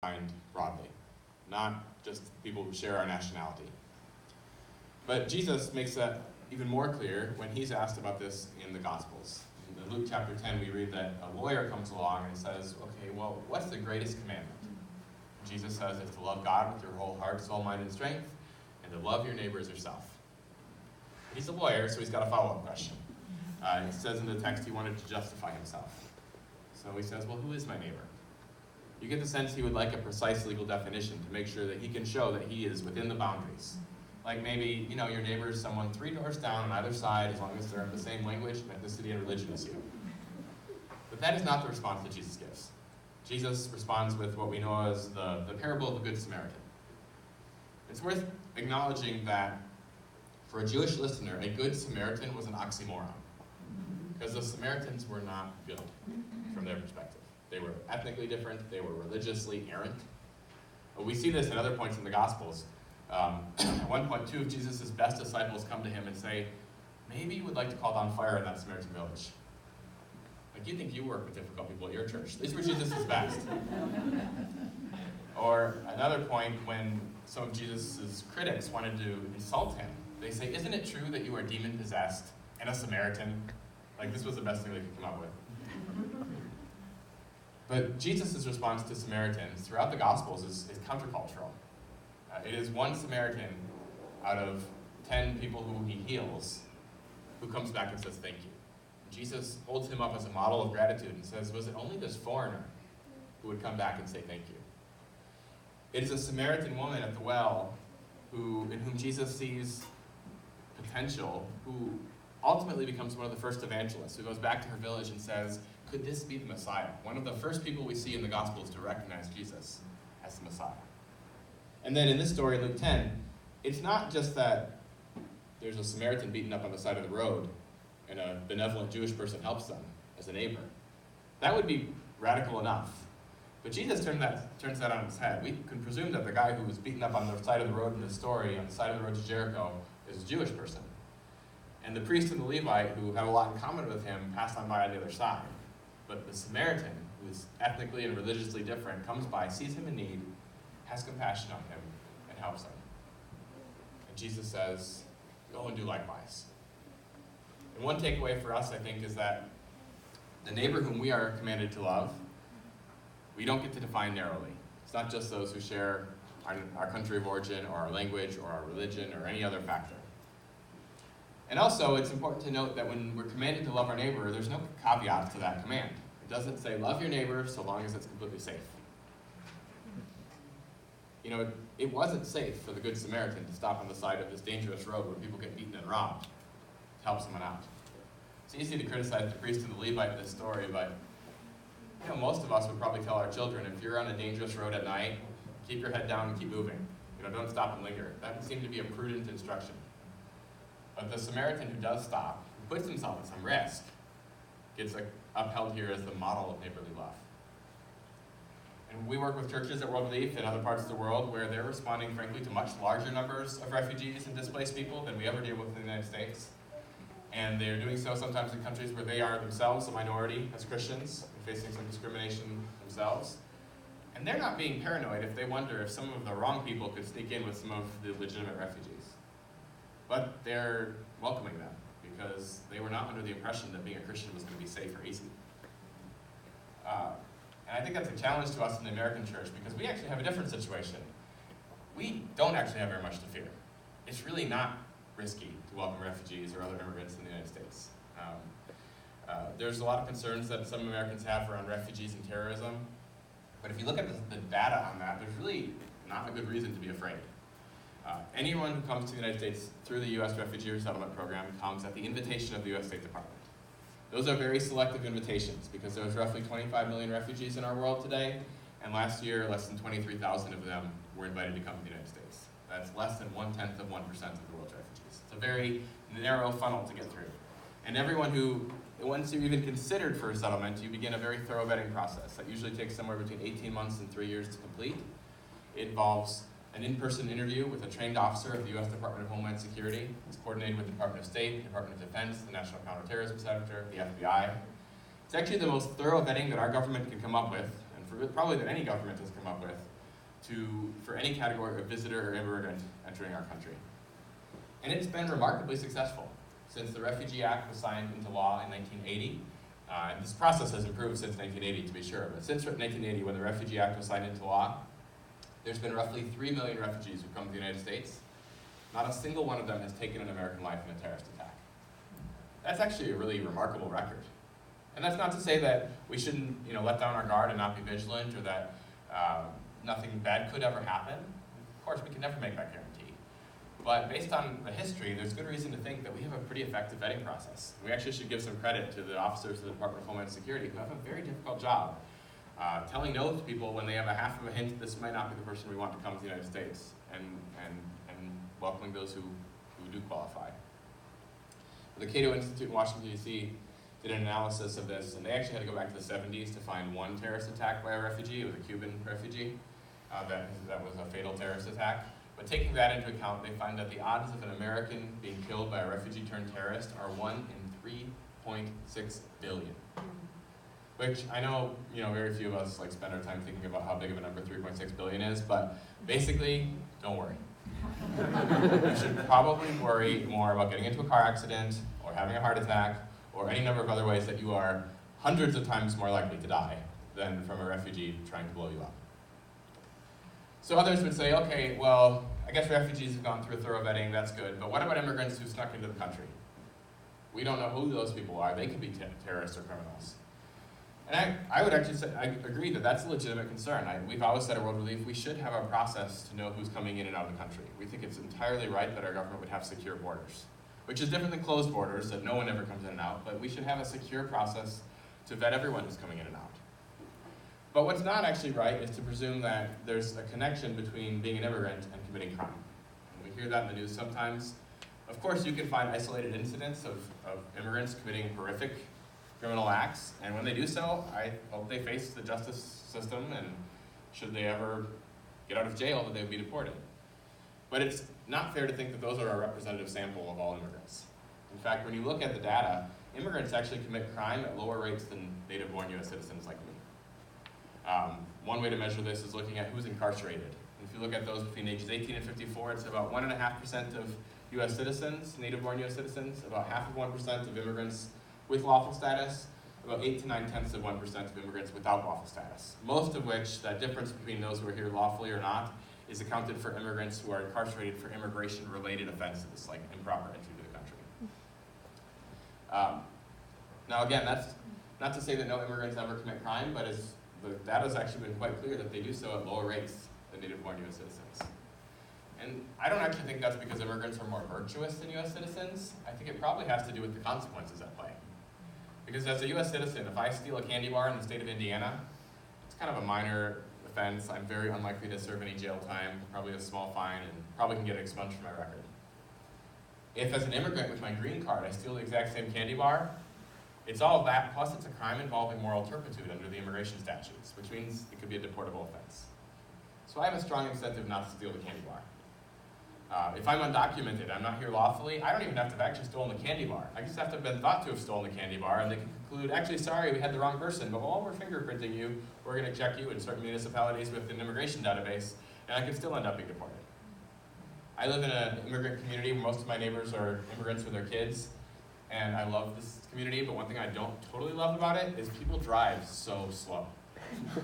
mind broadly, not just people who share our nationality. But Jesus makes that even more clear when he's asked about this in the Gospels. In Luke chapter 10, we read that a lawyer comes along and says, okay, well, what's the greatest commandment? Jesus says it's to love God with your whole heart, soul, mind, and strength, and to love your neighbor as yourself. He's a lawyer, so he's got a follow-up question. He says in the text he wanted to justify himself. So he says, well, who is my neighbor? You get the sense he would like a precise legal definition to make sure that he can show that he is within the boundaries. Like maybe, your neighbor is someone 3 doors down on either side, as long as they're of the same language, ethnicity, and religion as you. But that is not the response that Jesus gives. Jesus responds with what we know as the parable of the Good Samaritan. It's worth acknowledging that for a Jewish listener, a Good Samaritan was an oxymoron. Because the Samaritans were not good from their perspective. They were ethnically different, they were religiously errant. We see this at other points in the Gospels. At one point, 2 of Jesus' best disciples come to him and say, maybe you would like to call down fire in that Samaritan village. Like, you think you work with difficult people at your church. These were Jesus' best. Or another point, when some of Jesus' critics wanted to insult him, they say, isn't it true that you are demon-possessed and a Samaritan? Like, this was the best thing they could come up with. But Jesus' response to Samaritans throughout the Gospels is countercultural. It is one Samaritan out of 10 people who he heals who comes back and says thank you. Jesus holds him up as a model of gratitude and says, was it only this foreigner who would come back and say thank you? It is a Samaritan woman at the well in whom Jesus sees potential, who ultimately becomes one of the first evangelists, who goes back to her village and says, could this be the Messiah? One of the first people we see in the Gospels to recognize Jesus as the Messiah. And then in this story, in Luke 10, it's not just that there's a Samaritan beaten up on the side of the road and a benevolent Jewish person helps them as a neighbor. That would be radical enough. But Jesus turns that on its head. We can presume that the guy who was beaten up on the side of the road in the story, on the side of the road to Jericho, is a Jewish person. And the priest and the Levite, who have a lot in common with him, pass on by on the other side. But the Samaritan, who is ethnically and religiously different, comes by, sees him in need, has compassion on him, and helps him. And Jesus says, go and do likewise. And one takeaway for us, I think, is that the neighbor whom we are commanded to love, we don't get to define narrowly. It's not just those who share our country of origin, or our language, or our religion, or any other factor. And also, it's important to note that when we're commanded to love our neighbor, there's no caveat to that command. It doesn't say, love your neighbor so long as it's completely safe. It wasn't safe for the Good Samaritan to stop on the side of this dangerous road where people get beaten and robbed to help someone out. It's easy to criticize the priest and the Levite in this story, but most of us would probably tell our children, if you're on a dangerous road at night, keep your head down and keep moving. Don't stop and linger. That would seem to be a prudent instruction. But the Samaritan who does stop, who puts himself at some risk, gets upheld here as the model of neighborly love. And we work with churches at World Relief in other parts of the world where they're responding, frankly, to much larger numbers of refugees and displaced people than we ever deal with in the United States. And they're doing so sometimes in countries where they are themselves a minority as Christians and facing some discrimination themselves. And they're not being paranoid if they wonder if some of the wrong people could sneak in with some of the legitimate refugees. But they're welcoming them because they were not under the impression that being a Christian was going to be safe or easy. And I think that's a challenge to us in the American church because we actually have a different situation. We don't actually have very much to fear. It's really not risky to welcome refugees or other immigrants in the United States. There's a lot of concerns that some Americans have around refugees and terrorism. But if you look at the data on that, there's really not a good reason to be afraid. Anyone who comes to the United States through the U.S. Refugee Resettlement Program comes at the invitation of the U.S. State Department. Those are very selective invitations because there's roughly 25 million refugees in our world today, and last year less than 23,000 of them were invited to come to the United States. That's less than 0.1% of the world's refugees. It's a very narrow funnel to get through. And everyone once you're even considered for a settlement, you begin a very thorough vetting process that usually takes somewhere between 18 months and 3 years to complete. It involves an in-person interview with a trained officer of the U.S. Department of Homeland Security. It's coordinated with the Department of State, the Department of Defense, the National Counterterrorism Center, the FBI. It's actually the most thorough vetting that our government can come up with, and probably that any government has come up with, for any category of visitor or immigrant entering our country. And it's been remarkably successful. Since the Refugee Act was signed into law in 1980, and this process has improved since 1980 to be sure, but since 1980 when the Refugee Act was signed into law, there's been roughly 3 million refugees who've come to the United States. Not a single one of them has taken an American life in a terrorist attack. That's actually a really remarkable record. And that's not to say that we shouldn't let down our guard and not be vigilant, or that nothing bad could ever happen. Of course, we can never make that guarantee. But based on the history, there's good reason to think that we have a pretty effective vetting process. We actually should give some credit to the officers of the Department of Homeland Security who have a very difficult job telling no to people when they have a half of a hint this might not be the person we want to come to the United States, and welcoming those who do qualify. The Cato Institute in Washington, D.C. did an analysis of this, and they actually had to go back to the 70s to find one terrorist attack by a refugee. It was a Cuban refugee that was a fatal terrorist attack. But taking that into account, they find that the odds of an American being killed by a refugee turned terrorist are 1 in 3.6 billion. Which I know, very few of us spend our time thinking about how big of a number 3.6 billion is, but basically, don't worry. You should probably worry more about getting into a car accident, or having a heart attack, or any number of other ways that you are hundreds of times more likely to die than from a refugee trying to blow you up. So others would say, okay, well, I guess refugees have gone through a thorough vetting, that's good, but what about immigrants who snuck into the country? We don't know who those people are. They could be terrorists or criminals. And I would actually say, I agree that that's a legitimate concern. We've always said at World Relief, we should have a process to know who's coming in and out of the country. We think it's entirely right that our government would have secure borders, which is different than closed borders, that no one ever comes in and out, but we should have a secure process to vet everyone who's coming in and out. But what's not actually right is to presume that there's a connection between being an immigrant and committing crime. And we hear that in the news sometimes. Of course, you can find isolated incidents of immigrants committing horrific criminal acts, and when they do so, I hope they face the justice system, and should they ever get out of jail, that they would be deported. But it's not fair to think that those are a representative sample of all immigrants. In fact, when you look at the data, immigrants actually commit crime at lower rates than native-born U.S. citizens like me. One way to measure this is looking at who's incarcerated. If you look at those between ages 18 and 54, it's about 1.5% of U.S. citizens, native-born U.S. citizens, about 0.5% of immigrants with lawful status, about 8 to 9/10 of 1% of immigrants without lawful status. Most of which, that difference between those who are here lawfully or not, is accounted for immigrants who are incarcerated for immigration-related offenses, like improper entry to the country. Now again, that's not to say that no immigrants ever commit crime, but the data's actually been quite clear that they do so at lower rates than native-born U.S. citizens. And I don't actually think that's because immigrants are more virtuous than U.S. citizens. I think it probably has to do with the consequences at play. Because as a U.S. citizen, if I steal a candy bar in the state of Indiana, it's kind of a minor offense. I'm very unlikely to serve any jail time, probably a small fine, and probably can get it expunged from my record. If as an immigrant with my green card, I steal the exact same candy bar, it's all of that, plus it's a crime involving moral turpitude under the immigration statutes, which means it could be a deportable offense. So I have a strong incentive not to steal the candy bar. If I'm undocumented, I'm not here lawfully, I don't even have to have actually stolen the candy bar. I just have to have been thought to have stolen the candy bar, and they can conclude, actually, sorry, we had the wrong person, but while we're fingerprinting you, we're going to check you in certain municipalities with an immigration database, and I can still end up being deported. I live in an immigrant community where most of my neighbors are immigrants with their kids, and I love this community, but one thing I don't totally love about it is people drive so slow.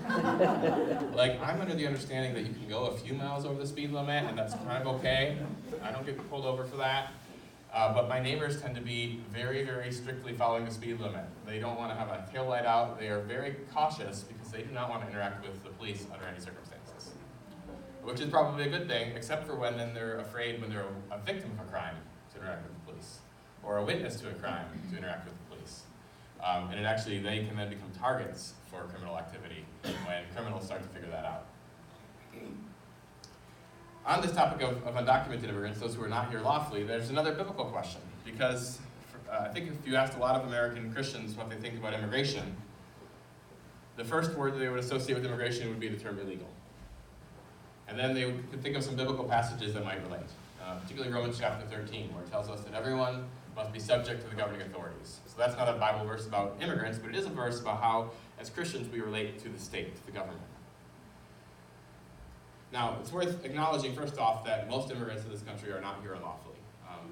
I'm under the understanding that you can go a few miles over the speed limit, and that's kind of okay. I don't get pulled over for that. But my neighbors tend to be very, very strictly following the speed limit. They don't want to have a tail light out. They are very cautious because they do not want to interact with the police under any circumstances. Which is probably a good thing, except for when then they're afraid when they're a victim of a crime to interact with the police, or a witness to a crime to interact with the police. And they can then become targets for criminal activity when criminals start to figure that out. On this topic of undocumented immigrants, those who are not here lawfully, there's another biblical question. Because I think if you asked a lot of American Christians what they think about immigration, the first word that they would associate with immigration would be the term illegal. And then they could think of some biblical passages that might relate, particularly Romans chapter 13, where it tells us that everyone must be subject to the governing authorities. So that's not a Bible verse about immigrants, but it is a verse about how, as Christians, we relate to the state, to the government. Now, it's worth acknowledging first off that most immigrants in this country are not here unlawfully.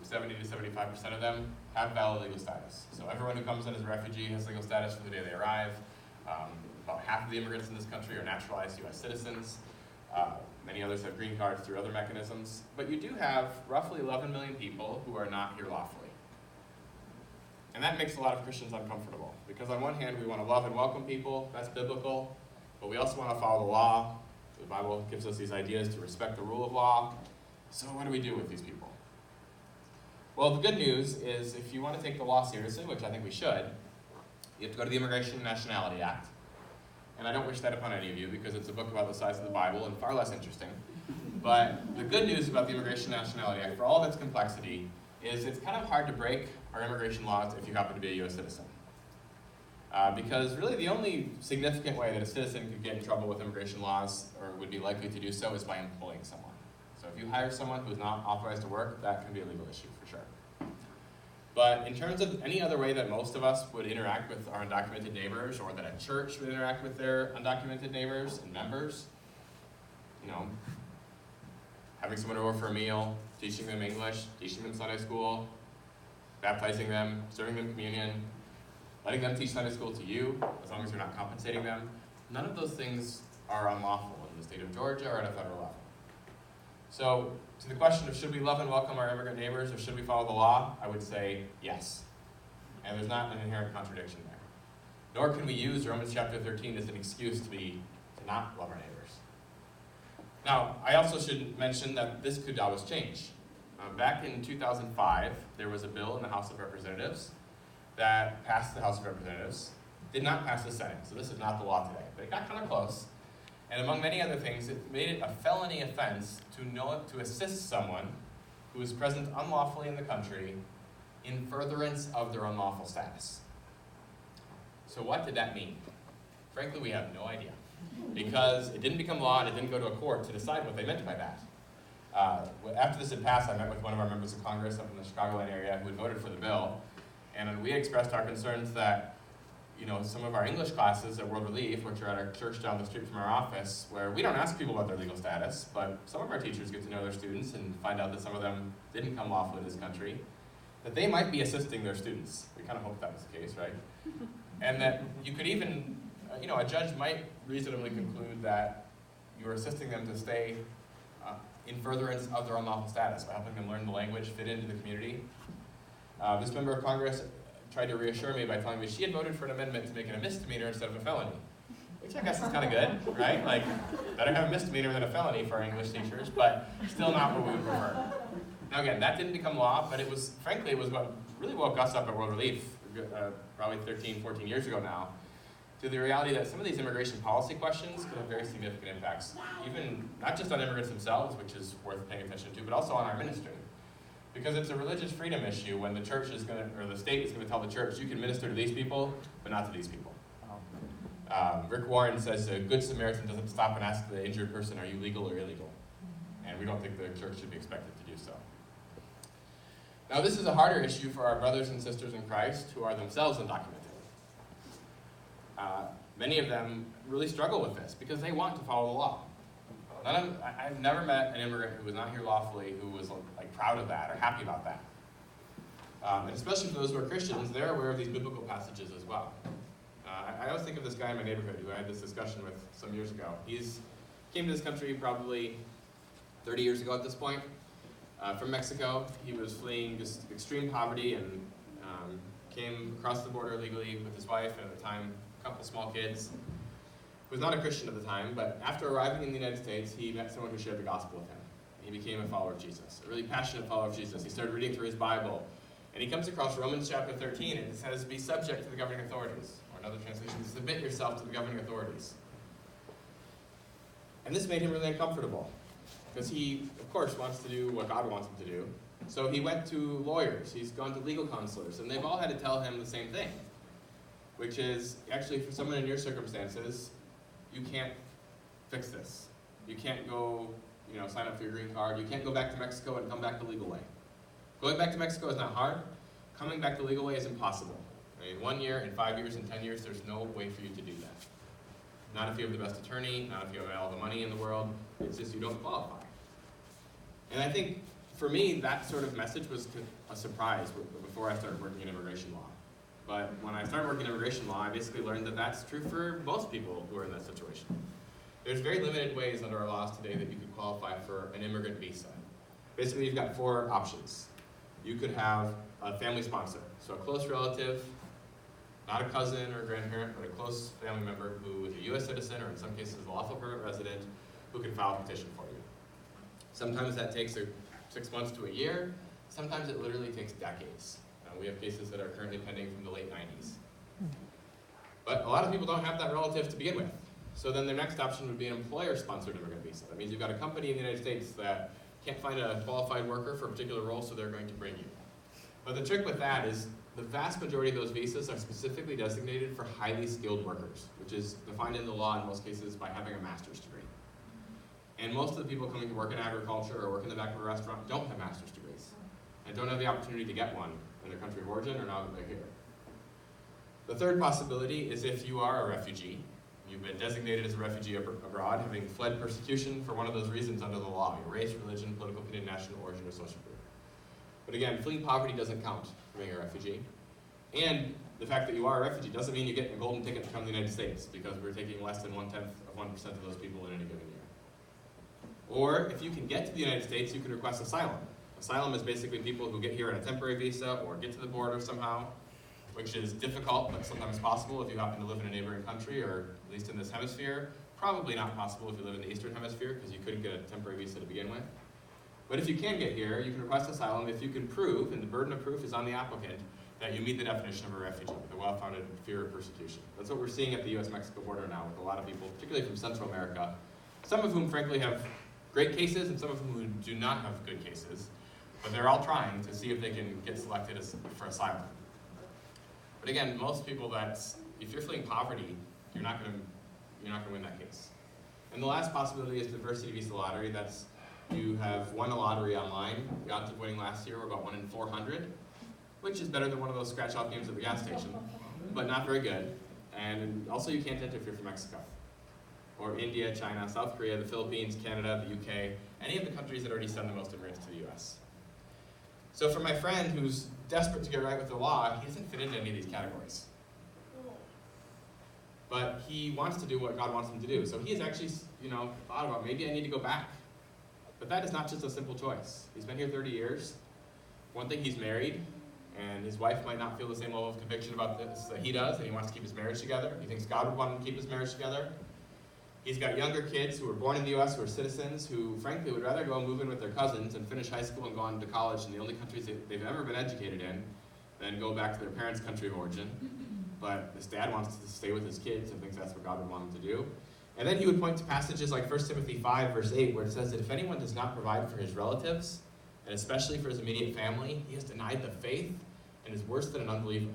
70 to 75% of them have valid legal status. So everyone who comes in as a refugee has legal status from the day they arrive. About half of the immigrants in this country are naturalized U.S. citizens. Many others have green cards through other mechanisms. But you do have roughly 11 million people who are not here lawfully. And that makes a lot of Christians uncomfortable. Because on one hand, we want to love and welcome people. That's biblical. But we also want to follow the law. The Bible gives us these ideas to respect the rule of law. So what do we do with these people? Well, the good news is if you want to take the law seriously, which I think we should, you have to go to the Immigration and Nationality Act. And I don't wish that upon any of you because it's a book about the size of the Bible and far less interesting. But the good news about the Immigration and Nationality Act, for all of its complexity, is it's kind of hard to break our immigration laws if you happen to be a U.S. citizen. Because really the only significant way that a citizen could get in trouble with immigration laws, or would be likely to do so, is by employing someone. So if you hire someone who's not authorized to work, that can be a legal issue for sure. But in terms of any other way that most of us would interact with our undocumented neighbors, or that a church would interact with their undocumented neighbors and members, having someone over for a meal, teaching them English, teaching them Sunday school, baptizing them, serving them communion, letting them teach Sunday school to you, as long as you're not compensating them, none of those things are unlawful in the state of Georgia or at a federal level. So, to the question of should we love and welcome our immigrant neighbors or should we follow the law, I would say yes. And there's not an inherent contradiction there. Nor can we use Romans chapter 13 as an excuse to not love our neighbors. Now, I also should mention that this could always change. Back in 2005, there was a bill in the House of Representatives that passed the House of Representatives, did not pass the Senate, so this is not the law today, but it got kind of close. And among many other things, it made it a felony offense to assist someone who is present unlawfully in the country in furtherance of their unlawful status. So what did that mean? Frankly, we have no idea, because it didn't become law and it didn't go to a court to decide what they meant by that. After this had passed, I met with one of our members of Congress up in the Chicagoland area who had voted for the bill, and we expressed our concerns that some of our English classes at World Relief, which are at our church down the street from our office, where we don't ask people about their legal status, but some of our teachers get to know their students and find out that some of them didn't come lawfully to this country, that they might be assisting their students. We kind of hoped that was the case, right? And that you could even, a judge might reasonably conclude that you are assisting them to stay in furtherance of their unlawful status by helping them learn the language, fit into the community. This member of Congress tried to reassure me by telling me she had voted for an amendment to make it a misdemeanor instead of a felony, which I guess is kind of good, right? Like, better have a misdemeanor than a felony for our English teachers, but still not what we would prefer. Now again, that didn't become law, but it was what really woke us up at World Relief, probably 13, 14 years ago now, to the reality that some of these immigration policy questions could have very significant impacts, even not just on immigrants themselves, which is worth paying attention to, but also on our ministry. Because it's a religious freedom issue when the church is going to, or the state is going to tell the church, you can minister to these people, but not to these people. Rick Warren says a good Samaritan doesn't stop and ask the injured person, are you legal or illegal? And we don't think the church should be expected to do so. Now this is a harder issue for our brothers and sisters in Christ who are themselves undocumented. Many of them really struggle with this because they want to follow the law. I've never met an immigrant who was not here lawfully who was proud of that or happy about that. And especially for those who are Christians, they're aware of these biblical passages as well. I always think of this guy in my neighborhood who I had this discussion with some years ago. He came to this country probably 30 years ago at this point, from Mexico. He was fleeing just extreme poverty and came across the border illegally with his wife and at the time a couple small kids. He was not a Christian at the time, but after arriving in the United States, he met someone who shared the gospel with him. He became a follower of Jesus, a really passionate follower of Jesus. He started reading through his Bible, and he comes across Romans chapter 13, and it says, be subject to the governing authorities. Or another translation, submit yourself to the governing authorities. And this made him really uncomfortable, because he, of course, wants to do what God wants him to do. So he went to lawyers, he's gone to legal counselors, and they've all had to tell him the same thing, which is, actually, for someone in your circumstances, you can't fix this. You can't go, sign up for your green card. You can't go back to Mexico and come back the legal way. Going back to Mexico is not hard. Coming back the legal way is impossible. In 1 year, in 5 years, in 10 years, there's no way for you to do that. Not if you have the best attorney, not if you have all the money in the world. It's just you don't qualify. And I think, for me, that sort of message was a surprise before I started working in immigration law. But when I started working in immigration law, I basically learned that that's true for most people who are in that situation. There's very limited ways under our laws today that you could qualify for an immigrant visa. Basically, you've got 4 options. You could have a family sponsor, so a close relative, not a cousin or a grandparent, but a close family member who is a U.S. citizen, or in some cases a lawful permanent resident, who can file a petition for you. Sometimes that takes 6 months to a year. Sometimes it literally takes decades. We have cases that are currently pending from the late 90s. But a lot of people don't have that relative to begin with. So then their next option would be an employer-sponsored immigrant visa. That means you've got a company in the United States that can't find a qualified worker for a particular role, so they're going to bring you. But the trick with that is the vast majority of those visas are specifically designated for highly skilled workers, which is defined in the law in most cases by having a master's degree. And most of the people coming to work in agriculture or work in the back of a restaurant don't have master's degrees and don't have the opportunity to get one in their country of origin or now that they're here. The third possibility is if you are a refugee. You've been designated as a refugee abroad, having fled persecution for one of those reasons under the law, your race, religion, political opinion, national origin, or social group. But again, fleeing poverty doesn't count for being a refugee. And the fact that you are a refugee doesn't mean you get a golden ticket to come to the United States, because we're taking less than 1/10 of 1% of those people in any given year. Or if you can get to the United States, you can request asylum. Asylum is basically people who get here on a temporary visa or get to the border somehow, which is difficult, but sometimes possible if you happen to live in a neighboring country, or at least in this hemisphere. Probably not possible if you live in the Eastern Hemisphere, because you couldn't get a temporary visa to begin with. But if you can get here, you can request asylum if you can prove, and the burden of proof is on the applicant, that you meet the definition of a refugee, the well-founded fear of persecution. That's what we're seeing at the U.S.-Mexico border now with a lot of people, particularly from Central America, some of whom, frankly, have great cases, and some of whom do not have good cases, but they're all trying to see if they can get selected for asylum. But again, most people, if you're fleeing poverty, you're not going to win that case. And the last possibility is diversity visa lottery. That's you have won a lottery online. The odds of winning last year were about 1 in 400, which is better than one of those scratch-off games at the gas station, but not very good. And also, you can't enter if you're from Mexico, or India, China, South Korea, the Philippines, Canada, the UK, any of the countries that already send the most immigrants to the U.S. So for my friend who's desperate to get right with the law, he doesn't fit into any of these categories. But he wants to do what God wants him to do. So he has actually, thought about, maybe I need to go back. But that is not just a simple choice. He's been here 30 years. One thing, he's married, and his wife might not feel the same level of conviction about this that he does, and he wants to keep his marriage together. He thinks God would want him to keep his marriage together. He's got younger kids who were born in the U.S., who are citizens, who frankly would rather go move in with their cousins and finish high school and go on to college in the only countries they've ever been educated in than go back to their parents' country of origin. But his dad wants to stay with his kids and thinks that's what God would want him to do. And then he would point to passages like 1 Timothy 5, verse 8, where it says that if anyone does not provide for his relatives, and especially for his immediate family, he has denied the faith and is worse than an unbeliever.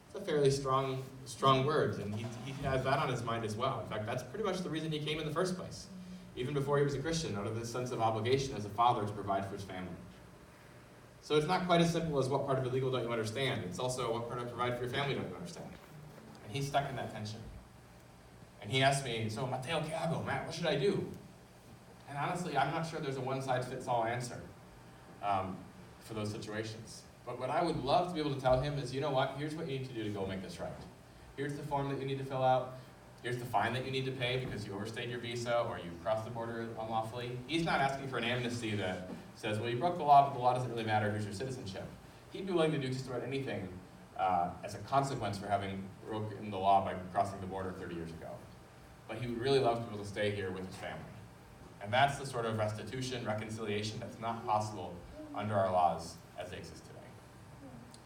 It's a fairly strong words, and he has that on his mind as well. In fact, that's pretty much the reason he came in the first place, even before he was a Christian, out of this sense of obligation as a father to provide for his family. So it's not quite as simple as what part of illegal don't you understand. It's also what part of provide for your family don't you understand. And he's stuck in that tension. And he asked me, so Mateo, ¿qué hago? Matt, what should I do? And honestly, I'm not sure there's a one-size-fits-all answer for those situations. But what I would love to be able to tell him is, you know what, here's what you need to do to go make this right. Here's the form that you need to fill out. Here's the fine that you need to pay because you overstayed your visa or you crossed the border unlawfully. He's not asking for an amnesty that says, well, you broke the law, but the law doesn't really matter, here's your citizenship. He'd be willing to do just about anything as a consequence for having broken the law by crossing the border 30 years ago. But he would really love to be able to stay here with his family. And that's the sort of restitution, reconciliation that's not possible under our laws as they exist today.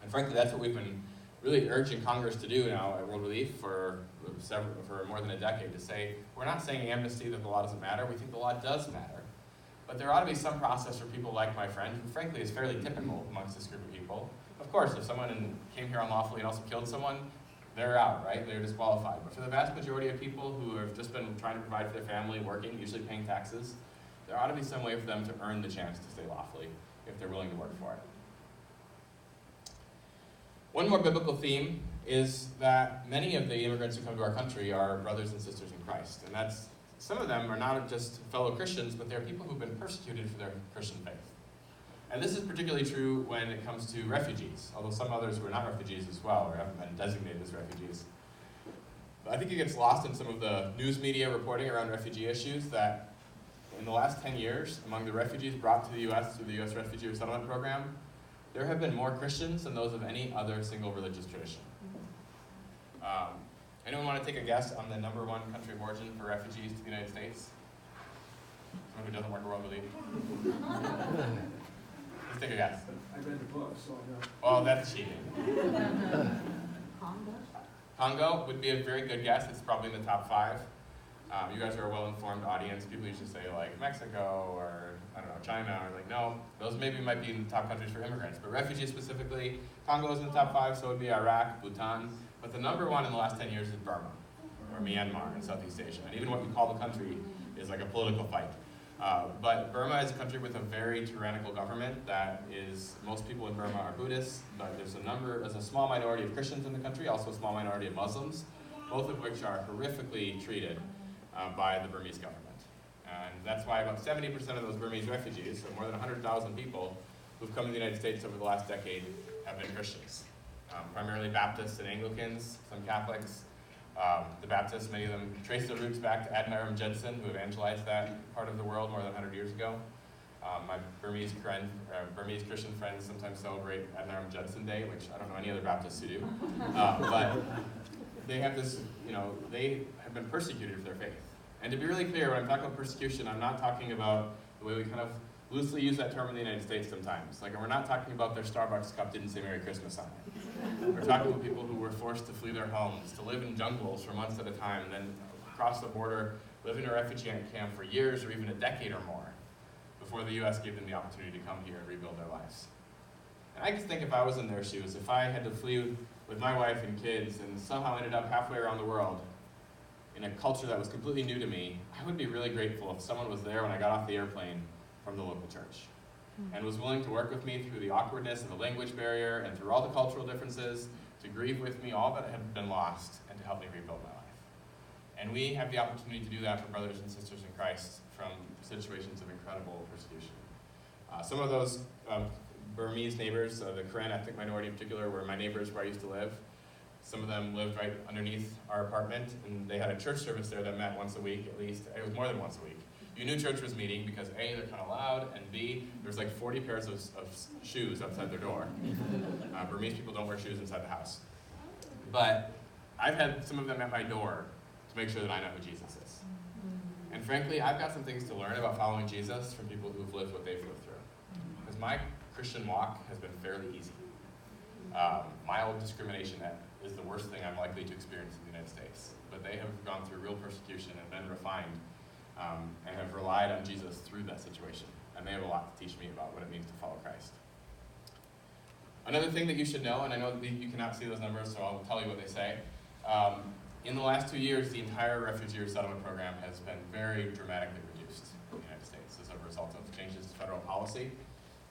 And frankly, that's what we've been really urging Congress to do now at World Relief for more than a decade, to say, we're not saying amnesty that the law doesn't matter, we think the law does matter. But there ought to be some process for people like my friend, who frankly is fairly typical amongst this group of people. Of course, if someone came here unlawfully and also killed someone, they're out, right? They're disqualified. But for the vast majority of people who have just been trying to provide for their family, working, usually paying taxes, there ought to be some way for them to earn the chance to stay lawfully if they're willing to work for it. One more biblical theme is that many of the immigrants who come to our country are brothers and sisters in Christ. And that's some of them are not just fellow Christians, but they're people who've been persecuted for their Christian faith. And this is particularly true when it comes to refugees, although some others were not refugees as well, or haven't been designated as refugees. But I think it gets lost in some of the news media reporting around refugee issues that in the last 10 years, among the refugees brought to the U.S. through the U.S. Refugee Resettlement Program, there have been more Christians than those of any other single religious tradition. Anyone want to take a guess on the number one country of origin for refugees to the United States? Someone who doesn't work a world relief? Let's take a guess. I read the book, so I know. Well, that's cheating. Congo would be a very good guess. It's probably in the top 5. You guys are a well-informed audience. People usually say like Mexico or, I don't know, China, or like, no, those maybe might be in the top countries for immigrants. But refugees specifically, Congo is in the top 5, so it would be Iraq, Bhutan. But the number 1 in the last 10 years is Burma, or Myanmar in Southeast Asia. And even what you call the country is like a political fight. But Burma is a country with a very tyrannical government that is, most people in Burma are Buddhists, but there's a small minority of Christians in the country, also a small minority of Muslims, both of which are horrifically treated by the Burmese government. And that's why about 70% of those Burmese refugees, so more than 100,000 people who've come to the United States over the last decade, have been Christians. Primarily Baptists and Anglicans, some Catholics. The Baptists, many of them trace their roots back to Adoniram Judson, who evangelized that part of the world more than 100 years ago. My Burmese Christian friends sometimes celebrate Adoniram Judson Day, which I don't know any other Baptists who do. But they have this, they have been persecuted for their faith. And to be really clear, when I'm talking about persecution, I'm not talking about the way we kind of loosely use that term in the United States sometimes. Like, we're not talking about their Starbucks cup didn't say Merry Christmas on it. We're talking about people who were forced to flee their homes, to live in jungles for months at a time, and then cross the border, live in a refugee camp for years or even a decade or more before the U.S. gave them the opportunity to come here and rebuild their lives. And I just think if I was in their shoes, if I had to flee with my wife and kids and somehow ended up halfway around the world in a culture that was completely new to me, I would be really grateful if someone was there when I got off the airplane from the local church and was willing to work with me through the awkwardness of the language barrier and through all the cultural differences, to grieve with me all that had been lost and to help me rebuild my life. And we have the opportunity to do that for brothers and sisters in Christ from situations of incredible persecution. Some of those Burmese neighbors, the Karen ethnic minority in particular, were my neighbors where I used to live. Some of them lived right underneath our apartment, and they had a church service there that met once a week at least. It was more than once a week. You knew church was meeting because A, they're kind of loud, and B, there's like 40 pairs of shoes outside their door. Burmese people don't wear shoes inside the house. But I've had some of them at my door to make sure that I know who Jesus is. And frankly, I've got some things to learn about following Jesus from people who've lived what they've lived through. Because my Christian walk has been fairly easy. Mild discrimination is the worst thing I'm likely to experience in the United States. But they have gone through real persecution and been refined and have relied on Jesus through that situation. And they have a lot to teach me about what it means to follow Christ. Another thing that you should know, and I know that you cannot see those numbers, so I'll tell you what they say. In the last 2 years, the entire refugee resettlement program has been very dramatically reduced in the United States as a result of changes to federal policy.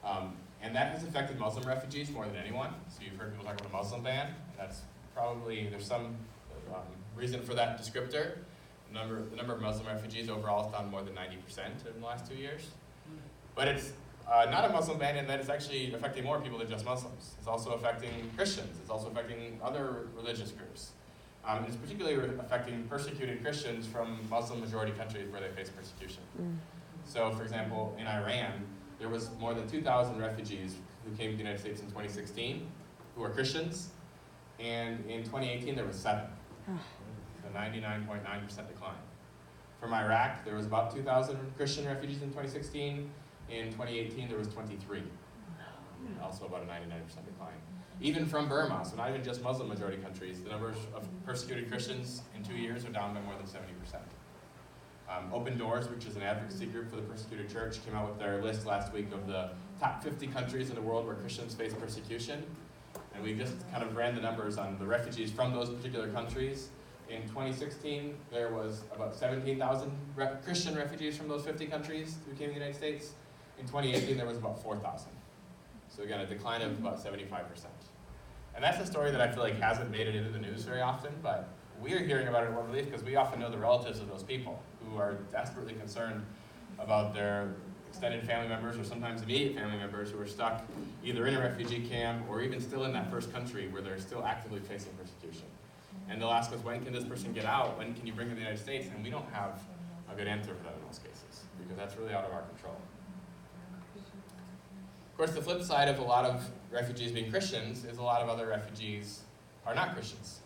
And that has affected Muslim refugees more than anyone. So you've heard people talk about a Muslim ban. That's probably, there's some reason for that descriptor. The number of Muslim refugees overall has down more than 90% in the last 2 years. But it's not a Muslim ban in that it's actually affecting more people than just Muslims. It's also affecting Christians. It's also affecting other religious groups. It's particularly affecting persecuted Christians from Muslim majority countries where they face persecution. So, for example, in Iran, there was more than 2,000 refugees who came to the United States in 2016 who are Christians, and in 2018 there was 7. A 99.9% decline. From Iraq, there was about 2,000 Christian refugees in 2016. In 2018, there was 23. Also about a 99% decline. Even from Burma, so not even just Muslim majority countries, the numbers of persecuted Christians in 2 years are down by more than 70%. Open Doors, which is an advocacy group for the persecuted church, came out with their list last week of the top 50 countries in the world where Christians face persecution. And we just kind of ran the numbers on the refugees from those particular countries. In 2016, there was about 17,000 Christian refugees from those 50 countries who came to the United States. In 2018, there was about 4,000. So again, a decline of about 75%. And that's a story that I feel like hasn't made it into the news very often, but we're hearing about it in World Relief because we often know the relatives of those people who are desperately concerned about their extended family members or sometimes immediate family members who are stuck either in a refugee camp or even still in that first country where they're still actively facing persecution. And they'll ask us, when can this person get out? When can you bring them to the United States? And we don't have a good answer for that in most cases, because that's really out of our control. Of course, the flip side of a lot of refugees being Christians is a lot of other refugees are not Christians.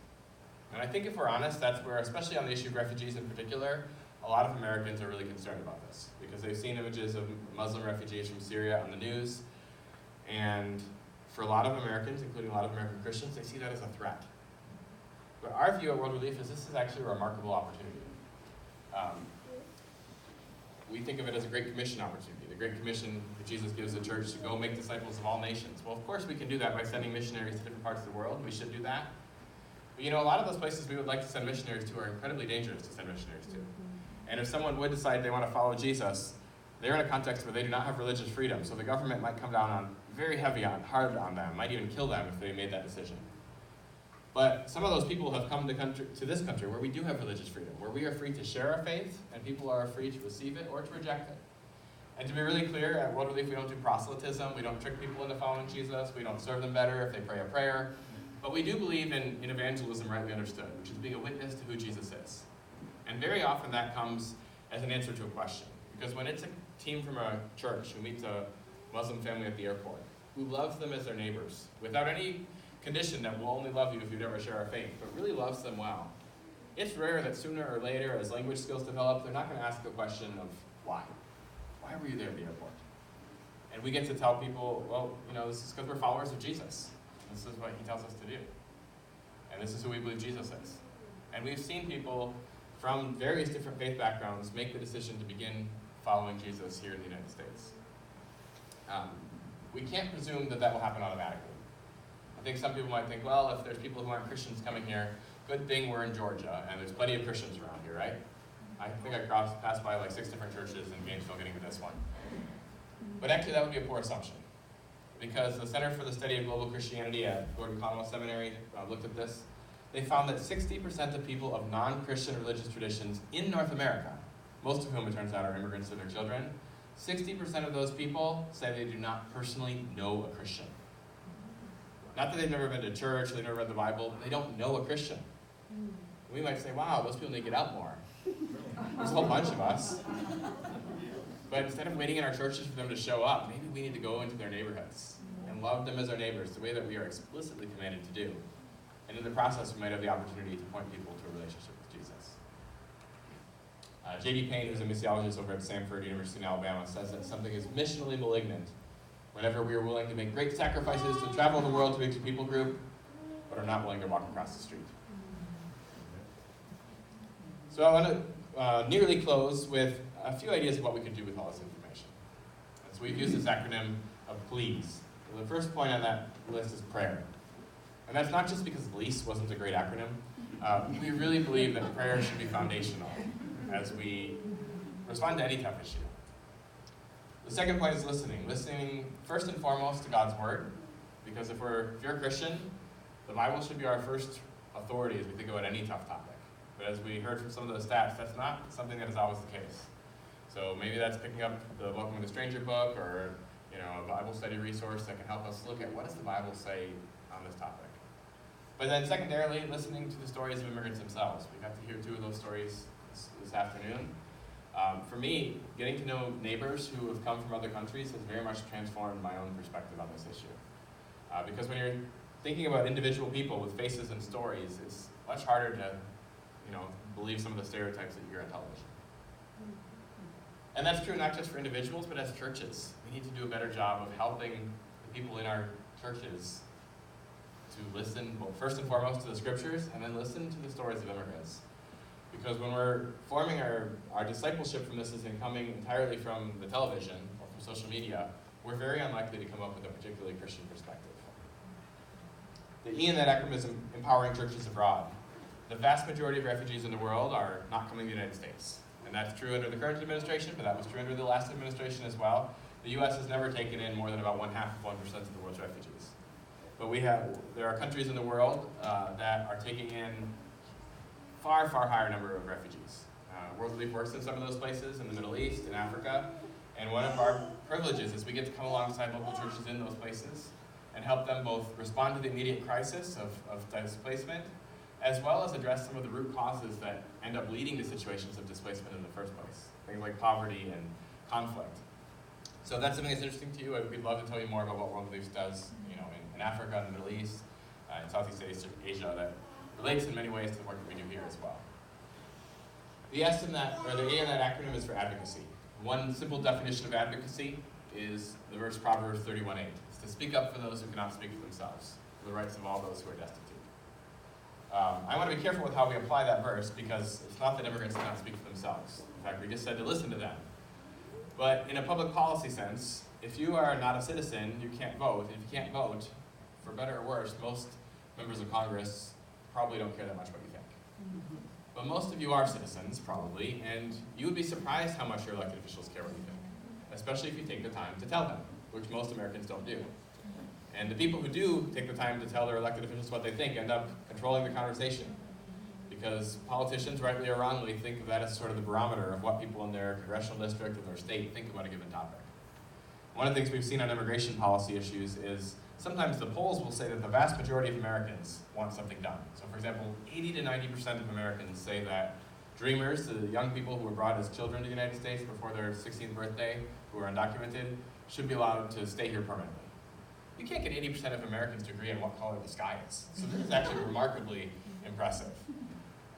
And I think if we're honest, that's where, especially on the issue of refugees in particular, a lot of Americans are really concerned about this, because they've seen images of Muslim refugees from Syria on the news, and for a lot of Americans, including a lot of American Christians, they see that as a threat. But our view at World Relief is this is actually a remarkable opportunity. We think of it as a Great Commission opportunity, the Great Commission that Jesus gives the church to go make disciples of all nations. Well, of course we can do that by sending missionaries to different parts of the world. We should do that. But a lot of those places we would like to send missionaries to are incredibly dangerous to send missionaries to. And if someone would decide they want to follow Jesus, they're in a context where they do not have religious freedom, so the government might come down on hard on them, might even kill them if they made that decision. But some of those people have come to this country where we do have religious freedom, where we are free to share our faith, and people are free to receive it or to reject it. And to be really clear, at World Relief we don't do proselytism, we don't trick people into following Jesus, we don't serve them better if they pray a prayer, but we do believe in evangelism rightly understood, which is being a witness to who Jesus is. And very often that comes as an answer to a question. Because when it's a team from a church who meets a Muslim family at the airport, who loves them as their neighbors, without any condition that we'll only love you if you never share our faith, but really loves them well, it's rare that sooner or later, as language skills develop, they're not going to ask the question of why. Why were you there at the airport? And we get to tell people, well, this is because we're followers of Jesus. This is what he tells us to do. And this is who we believe Jesus is. And we've seen people from various different faith backgrounds make the decision to begin following Jesus here in the United States. We can't presume that that will happen automatically. I think some people might think, well, if there's people who aren't Christians coming here, good thing we're in Georgia, and there's plenty of Christians around here, right? I think I passed by like 6 different churches in Gainesville getting to this one. But actually that would be a poor assumption, because the Center for the Study of Global Christianity at Gordon Conwell Seminary looked at this. They found that 60% of people of non-Christian religious traditions in North America, most of whom it turns out are immigrants and their children, 60% of those people say they do not personally know a Christian. Not that they've never been to church, they've never read the Bible, they don't know a Christian. We might say, wow, those people need to get out more. There's a whole bunch of us. But instead of waiting in our churches for them to show up, maybe we need to go into their neighborhoods and love them as our neighbors, the way that we are explicitly commanded to do. And in the process, we might have the opportunity to point people to a relationship with Jesus. J.D. Payne, who's a missiologist over at Samford University in Alabama, says that something is missionally malignant whenever we are willing to make great sacrifices to travel the world to reach a people group, but are not willing to walk across the street. So I want to nearly close with a few ideas of what we could do with all this information. And so we've used this acronym of PLEASE. So the first point on that list is prayer. And that's not just because LEASE wasn't a great acronym. We really believe that prayer should be foundational as we respond to any tough issue. The second point is listening. Listening first and foremost to God's Word, because if you're a Christian, the Bible should be our first authority as we think about any tough topic. But as we heard from some of the stats, that's not something that is always the case. So maybe that's picking up the Welcoming the Stranger book, or a Bible study resource that can help us look at what does the Bible say on this topic. But then secondarily, listening to the stories of immigrants themselves. We got to hear 2 of those stories this afternoon. For me, getting to know neighbors who have come from other countries has very much transformed my own perspective on this issue. Because when you're thinking about individual people with faces and stories, it's much harder to believe some of the stereotypes that you hear on television. And that's true not just for individuals, but as churches. We need to do a better job of helping the people in our churches to listen, well, first and foremost to the scriptures, and then listen to the stories of immigrants. Because when we're forming our discipleship from this isn't coming entirely from the television or from social media, we're very unlikely to come up with a particularly Christian perspective. The E in that acronym is empowering churches abroad. The vast majority of refugees in the world are not coming to the United States. And that's true under the current administration, but that was true under the last administration as well. The U.S. has never taken in more than about 0.5% of the world's refugees. But there are countries in the world that are taking in far, far higher number of refugees. World Relief works in some of those places, in the Middle East, in Africa, and one of our privileges is we get to come alongside local churches in those places and help them both respond to the immediate crisis of displacement, as well as address some of the root causes that end up leading to situations of displacement in the first place, things like poverty and conflict. So if that's something that's interesting to you, we'd love to tell you more about what World Relief does, in Africa, in the Middle East, in Southeast Asia, that relates in many ways to the work that we do here as well. The S in that, or the A in that acronym is for advocacy. One simple definition of advocacy is the verse Proverbs 31:8. It's to speak up for those who cannot speak for themselves, for the rights of all those who are destitute. I want to be careful with how we apply that verse because it's not that immigrants cannot speak for themselves. In fact, we just said to listen to them. But in a public policy sense, if you are not a citizen, you can't vote. If you can't vote, for better or worse, most members of Congress probably don't care that much what you think. But most of you are citizens, probably, and you would be surprised how much your elected officials care what you think, especially if you take the time to tell them, which most Americans don't do. And the people who do take the time to tell their elected officials what they think end up controlling the conversation, because politicians, rightly or wrongly, think of that as sort of the barometer of what people in their congressional district or their state think about a given topic. One of the things we've seen on immigration policy issues is sometimes the polls will say that the vast majority of Americans want something done. So for example, 80 to 90% of Americans say that dreamers, the young people who were brought as children to the United States before their 16th birthday, who are undocumented, should be allowed to stay here permanently. You can't get 80% of Americans to agree on what color the sky is. So this is actually remarkably impressive.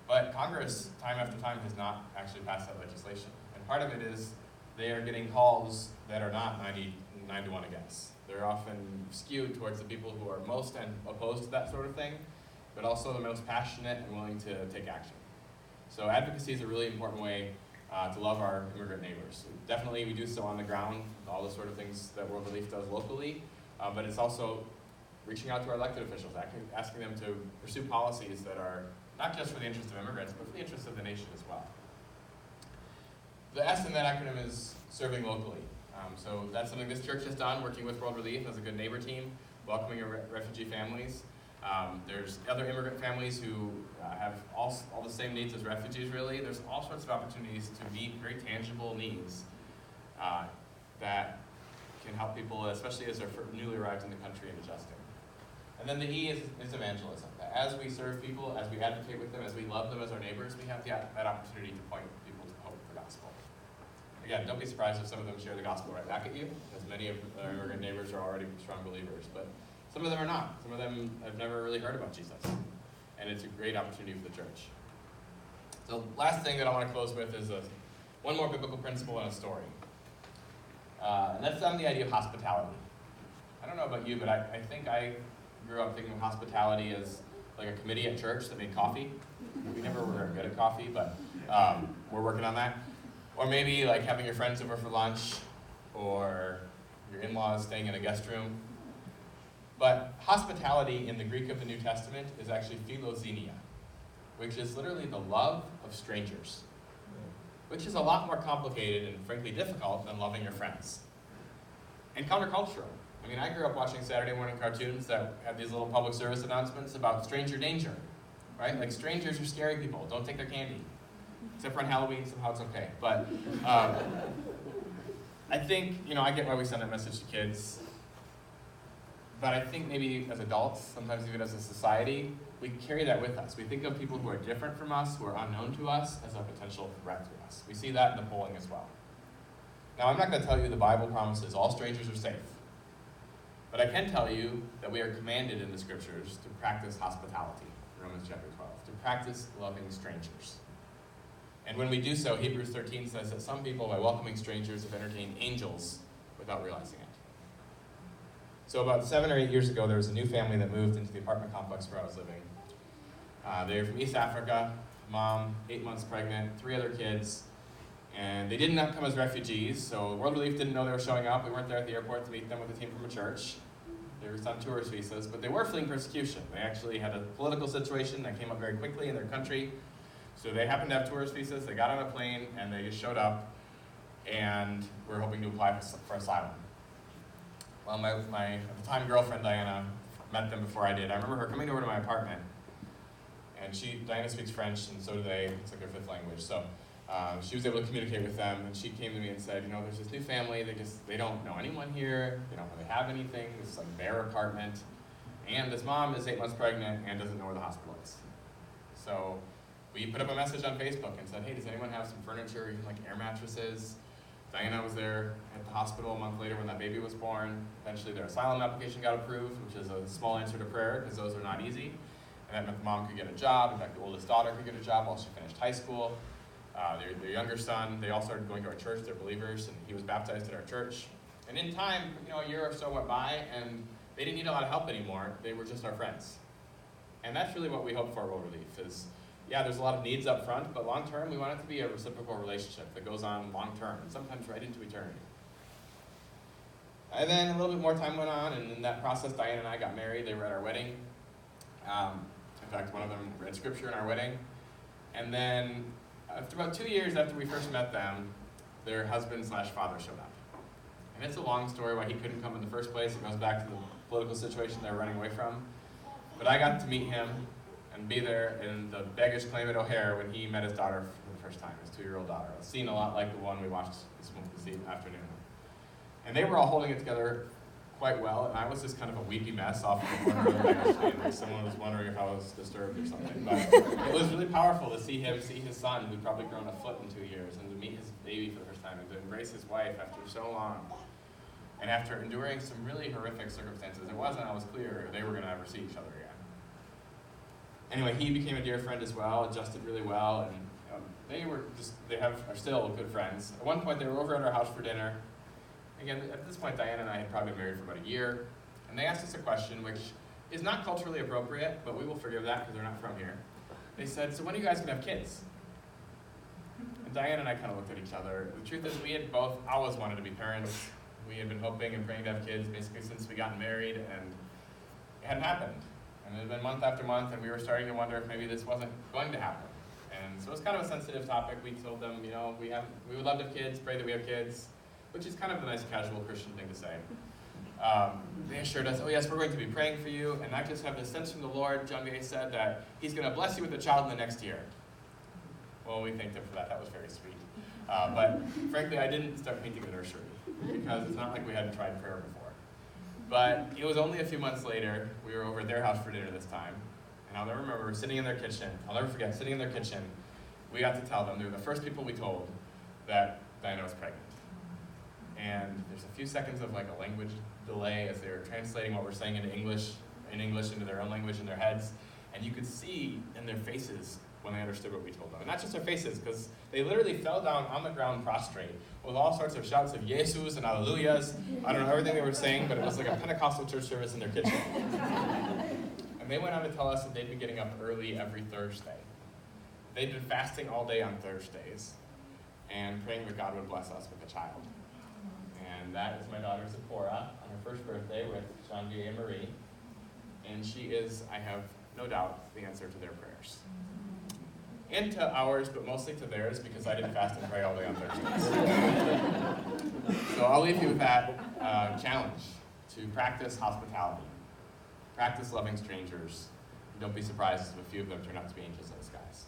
But Congress, time after time, has not actually passed that legislation. And part of it is they are getting calls that are not 99 to 1 against. They're often skewed towards the people who are most opposed to that sort of thing, but also the most passionate and willing to take action. So advocacy is a really important way to love our immigrant neighbors. Definitely we do so on the ground, all the sort of things that World Relief does locally, but it's also reaching out to our elected officials, asking them to pursue policies that are not just for the interest of immigrants, but for the interest of the nation as well. The S in that acronym is serving locally. So that's something this church has done, working with World Relief as a good neighbor team, welcoming refugee families. There's other immigrant families who have all the same needs as refugees, really. There's all sorts of opportunities to meet very tangible needs that can help people, especially as they're newly arrived in the country and adjusting. And then the E is evangelism. As we serve people, as we advocate with them, as we love them as our neighbors, we have that opportunity to point people to hope of the gospel. Again, don't be surprised if some of them share the gospel right back at you, as many of our immigrant neighbors are already strong believers, but some of them are not. Some of them have never really heard about Jesus, and it's a great opportunity for the church. So last thing that I want to close with is one more biblical principle and a story. And that's on the idea of hospitality. I don't know about you, but I think I grew up thinking of hospitality as like a committee at church that made coffee. We never were very good at coffee, but we're working on that. Or maybe like having your friends over for lunch, or your in-laws staying in a guest room. But hospitality in the Greek of the New Testament is actually philoxenia, which is literally the love of strangers, which is a lot more complicated and frankly difficult than loving your friends. And countercultural. I mean, I grew up watching Saturday morning cartoons that had these little public service announcements about stranger danger, right? Like strangers are scary people, don't take their candy. Except for on Halloween, somehow it's okay. But I think, I get why we send that message to kids. But I think maybe as adults, sometimes even as a society, we carry that with us. We think of people who are different from us, who are unknown to us, as a potential threat to us. We see that in the polling as well. Now, I'm not going to tell you the Bible promises all strangers are safe. But I can tell you that we are commanded in the scriptures to practice hospitality, Romans chapter 12, to practice loving strangers. And when we do so, Hebrews 13 says that some people, by welcoming strangers, have entertained angels without realizing it. So about 7 or 8 years ago, there was a new family that moved into the apartment complex where I was living. They were from East Africa, mom, 8 months pregnant, 3 other kids, and they did not come as refugees, so World Relief didn't know they were showing up. We weren't there at the airport to meet them with a team from a church. They were on tourist visas, but they were fleeing persecution. They actually had a political situation that came up very quickly in their country. So they happened to have tourist visas, they got on a plane, and they just showed up, and were hoping to apply for asylum. Well, my at the time girlfriend, Diana, met them before I did. I remember her coming over to my apartment, and Diana speaks French, and so do they. It's like their 5th language. So She was able to communicate with them, and she came to me and said, there's this new family, they don't know anyone here, they don't really have anything, this is like their apartment, and this mom is 8 months pregnant and doesn't know where the hospital is. So we put up a message on Facebook and said, hey, does anyone have some furniture, even like air mattresses? Diana was there at the hospital a month later when that baby was born. Eventually their asylum application got approved, which is a small answer to prayer, because those are not easy. And that meant the mom could get a job. In fact, the oldest daughter could get a job while she finished high school. Their younger son, they all started going to our church, they're believers, and he was baptized at our church. And in time, a year or so went by, and they didn't need a lot of help anymore. They were just our friends. And that's really what we hope for at World Relief is, yeah, there's a lot of needs up front, but long term, we want it to be a reciprocal relationship that goes on long term, and sometimes right into eternity. And then a little bit more time went on, and in that process, Diane and I got married. They were at our wedding. In fact, one of them read scripture in our wedding. And then after about 2 years after we first met them, their husband/father showed up. And it's a long story why he couldn't come in the first place. It goes back to the political situation they were running away from. But I got to meet him and be there in the baggage claim at O'Hare when he met his daughter for the first time, his 2-year-old daughter. A scene a lot like the one we watched this afternoon. And they were all holding it together quite well, and I was just kind of a weepy mess off in the corner of the baggage claim. Someone was wondering if I was disturbed or something. But it was really powerful to see him, see his son, who'd probably grown a foot in 2 years, and to meet his baby for the first time, and to embrace his wife after so long. And after enduring some really horrific circumstances, it wasn't always clear they were going to ever see each other again. Anyway, he became a dear friend as well, adjusted really well, and are still good friends. At one point, they were over at our house for dinner. Again, at this point, Diana and I had probably been married for about a year, and they asked us a question which is not culturally appropriate, but we will forgive that because they're not from here. They said, so when are you guys going to have kids? And Diana and I kind of looked at each other. The truth is we had both always wanted to be parents. We had been hoping and praying to have kids basically since we got married, and it hadn't happened. And it had been month after month, and we were starting to wonder if maybe this wasn't going to happen. And so it was kind of a sensitive topic. We told them, we would love to have kids, pray that we have kids, which is kind of a nice casual Christian thing to say. They assured us, oh yes, we're going to be praying for you, and I just have this sense from the Lord. John V.A. said that he's going to bless you with a child in the next year. Well, we thanked him for that. That was very sweet. But frankly, I didn't start painting the nursery, because it's not like we hadn't tried prayer before. But it was only a few months later, we were over at their house for dinner this time, and I'll never remember sitting in their kitchen. I'll never forget, sitting in their kitchen, we got to tell them, they were the first people we told that Diana was pregnant. And there's a few seconds of like a language delay as they were translating what we're saying into English into their own language in their heads. And you could see in their faces when they understood what we told them. And not just their faces, because they literally fell down on the ground prostrate with all sorts of shouts of Jesus and Hallelujahs. I don't know everything they were saying, but it was like a Pentecostal church service in their kitchen. And they went on to tell us that they'd be getting up early every Thursday. They'd been fasting all day on Thursdays and praying that God would bless us with a child. And that is my daughter Zipporah on her first birthday with Sean V. and Marie. And she is, I have no doubt, the answer to their prayers. And to ours, but mostly to theirs, because I didn't fast and pray all day on Thursdays. So I'll leave you with that challenge to practice hospitality. Practice loving strangers. Don't be surprised if a few of them turn out to be angels in disguise.